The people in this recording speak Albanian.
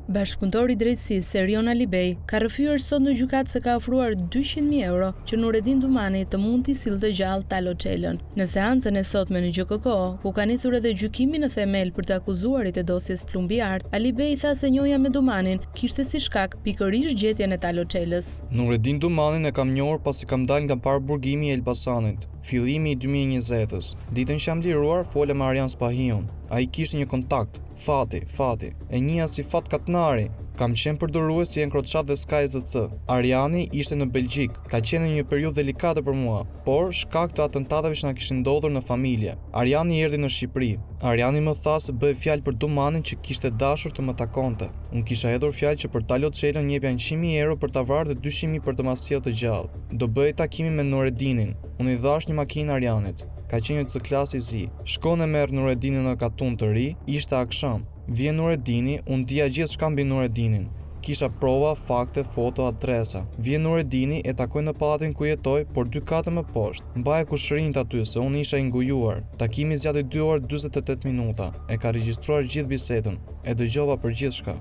Bashkëpunëtori i drejtësisë Serion Alibej ka rrëfyer sot në gjykatë se ka ofruar 200.000 euro që Nureddin Dumani të mund t'i sillte gjallë Talo Çelën. Në seancën e sotme në GJKK, ku ka nisur edhe gjykimi në themel për të akuzuarit e dosjes Plumbi Art, Alibej tha se njohja me Dumanin kishte si shkak pikërisht gjetjen e Talo Çelës. Nureddin Dumanin e kam njohur pasi kam dalë nga parburgimi i Elbasanit, fillimi i 2020-s. Ditën që jam liruar, fola me Arjan Spahiun. Ai kishte një kontakt, Fati, e njëja si Fat Katnari. Kam qenë përdorues si Encrochat dhe SkyZC. Arjani ishte në Belgjik, ka qenë një periudhë delikate për mua, por shkak të atentateve që na kishin ndodhur në familje. Arjani erdhi në Shqipëri. Arjani më tha se bëhej fjalë për Dumanin që kishte dashur të më takonte. Unë kisha hedhur fjalë që për Talo Çelën jepja 100.000 euro për ta vrarë dhe 200.000 për të ma sjellë të gjallë. Do bëhej takimi me Nureddinin. Unë i dhash një makinë Arjanit. Ka qenë një C-klasi zi. Shkon e merr Nureddinin në Katun të ri, ishte akşam. Vjen Nureddini, unë dija gjithë shka mbi Nureddinin. Kisha prova, fakte, foto, adresa. Vjen Nureddini e takoj në pallatin ku jetoj, por 2 kate më poshtë. Mbaje kushërinjt aty se unë isha i ngujuar. Takimi zgjati 2 orë 48 minuta. E ka regjistruar gjithë bisedën. E dëgjova për gjithçka.